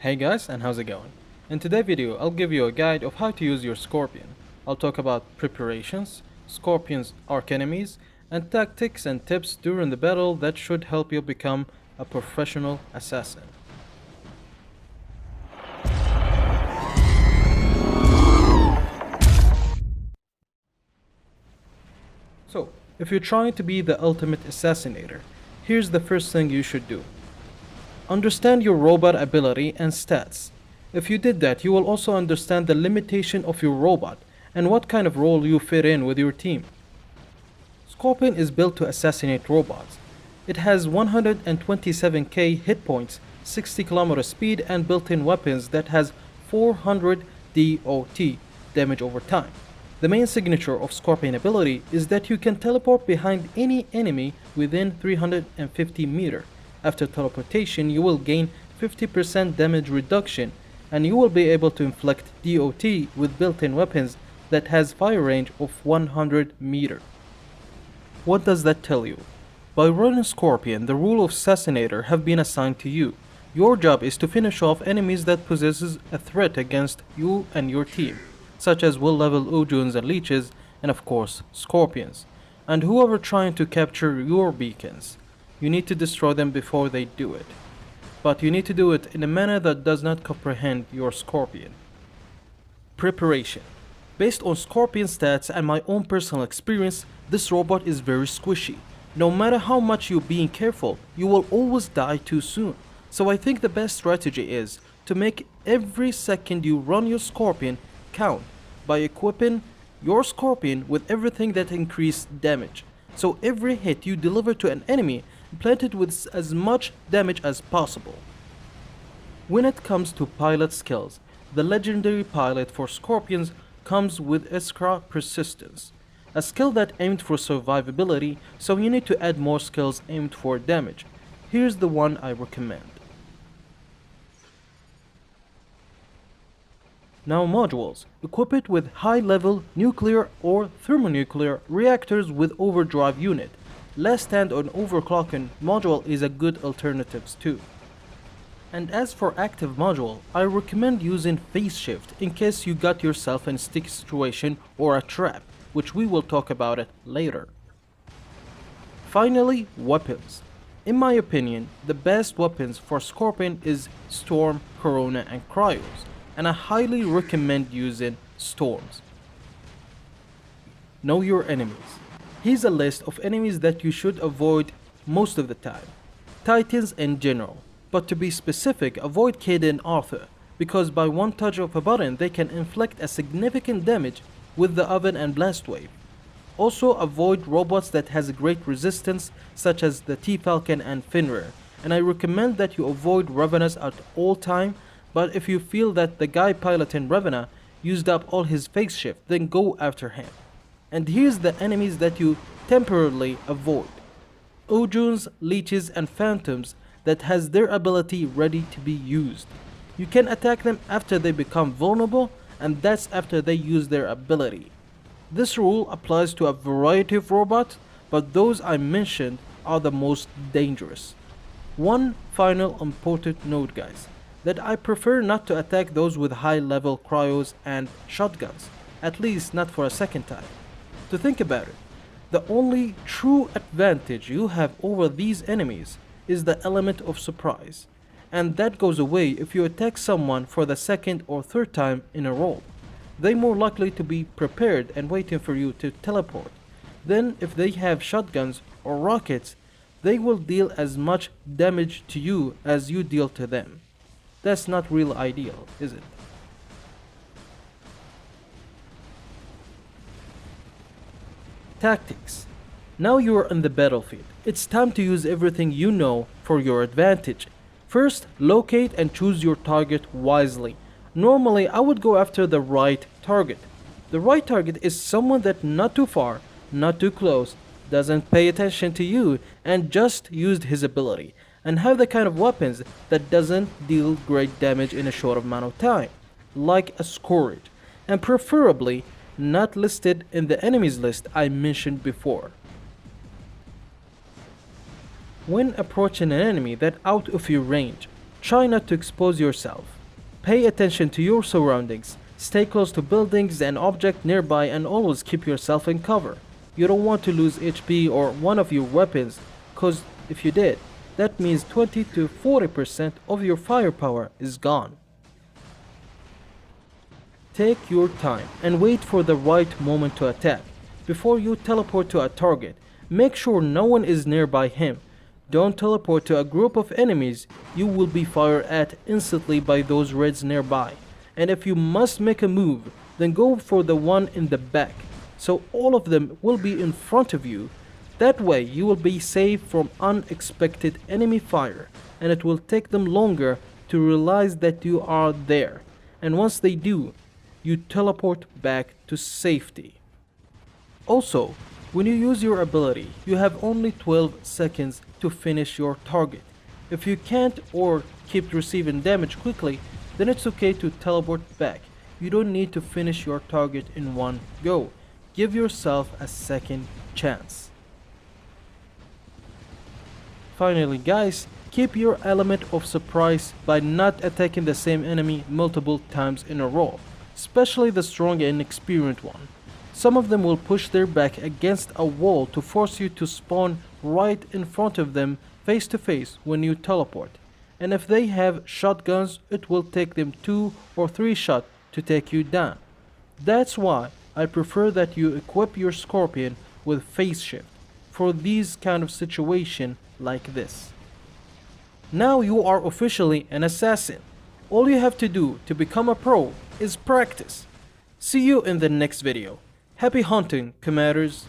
Hey guys, and how's it going? In today's video, I'll give you a guide of how to use your Scorpion. I'll talk about preparations, Scorpion's arch enemies, and tactics and tips during the battle that should help you become a professional assassin. So, if you're trying to be the ultimate assassinator, here's the first thing you should do. Understand your robot ability and stats. If you did that, you will also understand the limitation of your robot and what kind of role you fit in with your team. Scorpion is built to assassinate robots. It has 127k hit points, 60 km speed, and built-in weapons that has 400 DOT, damage over time. The main signature of Scorpion ability is that you can teleport behind any enemy within 350 meters. After teleportation, you will gain 50% damage reduction, and you will be able to inflict DOT with built-in weapons that has fire range of 100 meters. What does that tell you? By running Scorpion, the rule of Assassinator have been assigned to you. Your job is to finish off enemies that possesses a threat against you and your team, such as will-level Ujuns and Leeches, and of course, Scorpions, and whoever trying to capture your beacons. You need to destroy them before they do it. But you need to do it in a manner that does not comprehend your Scorpion. Preparation. Based on Scorpion stats and my own personal experience, this robot is very squishy. No matter how much you're being careful, you will always die too soon. So I think the best strategy is to make every second you run your Scorpion count by equipping your Scorpion with everything that increases damage. So every hit you deliver to an enemy, plant it with as much damage as possible. When it comes to pilot skills, the legendary pilot for Scorpions comes with Iskra Persistence, a skill that aimed for survivability, so you need to add more skills aimed for damage. Here's the one I recommend. Now modules. Equip it with high-level nuclear or thermonuclear reactors with overdrive unit. Last stand on overclocking module is a good alternative too. And as for active module, I recommend using phase shift in case you got yourself in a sticky situation or a trap, which we will talk about it later. Finally, weapons. In my opinion, the best weapons for Scorpion is Storm, Corona, and Cryos, and I highly recommend using Storms. Know your enemies. Here's a list of enemies that you should avoid most of the time. Titans in general, but to be specific, avoid Kid and Arthur, because by one touch of a button they can inflict a significant damage with the oven and blast wave. Also avoid robots that has a great resistance such as the T-Falcon and Fenrir, and I recommend that you avoid Revenants at all time, but if you feel that the guy piloting Revenant used up all his phase shift, then go after him. And here's the enemies that you temporarily avoid. Ujuns, Leeches, and Phantoms that has their ability ready to be used. You can attack them after they become vulnerable, and that's after they use their ability. This rule applies to a variety of robots, but those I mentioned are the most dangerous. One final important note, guys, that I prefer not to attack those with high level cryos and shotguns, at least not for a second time. To think about it, the only true advantage you have over these enemies is the element of surprise, and that goes away if you attack someone for the second or third time in a row. They're more likely to be prepared and waiting for you to teleport. Then if they have shotguns or rockets, they will deal as much damage to you as you deal to them. That's not real ideal, is it? Tactics. Now you are on the battlefield. It's time to use everything you know for your advantage. First, locate and choose your target wisely. Normally, I would go after the right target. The right target is someone that not too far, not too close, doesn't pay attention to you, and just used his ability, and have the kind of weapons that doesn't deal great damage in a short amount of time, like a Scourge, and preferably not listed in the enemies list I mentioned before. When approaching an enemy that out of your range, Try not to expose yourself. Pay attention to your surroundings. Stay close to buildings and objects nearby and always keep yourself in cover. You don't want to lose HP or one of your weapons, cause if you did, that means 20 to 40% of your firepower is gone. Take your time and wait for the right moment to attack. Before you teleport to a target, make sure no one is nearby him. Don't teleport to a group of enemies, you will be fired at instantly by those reds nearby. And if you must make a move, then go for the one in the back, so all of them will be in front of you. That way you will be safe from unexpected enemy fire, and it will take them longer to realize that you are there. And once they do, you teleport back to safety. Also, when you use your ability, you have only 12 seconds to finish your target. If you can't or keep receiving damage quickly, then it's okay to teleport back. You don't need to finish your target in one go. Give yourself a second chance. Finally guys, keep your element of surprise by not attacking the same enemy multiple times in a row, especially the strong and experienced one. Some of them will push their back against a wall to force you to spawn right in front of them face to face when you teleport. And if they have shotguns, it will take them 2 or 3 shots to take you down. That's why I prefer that you equip your scorpion with phase shift for these kind of situation like this. Now you are officially an assassin. All you have to do to become a pro is practice. See you in the next video. Happy hunting, commanders.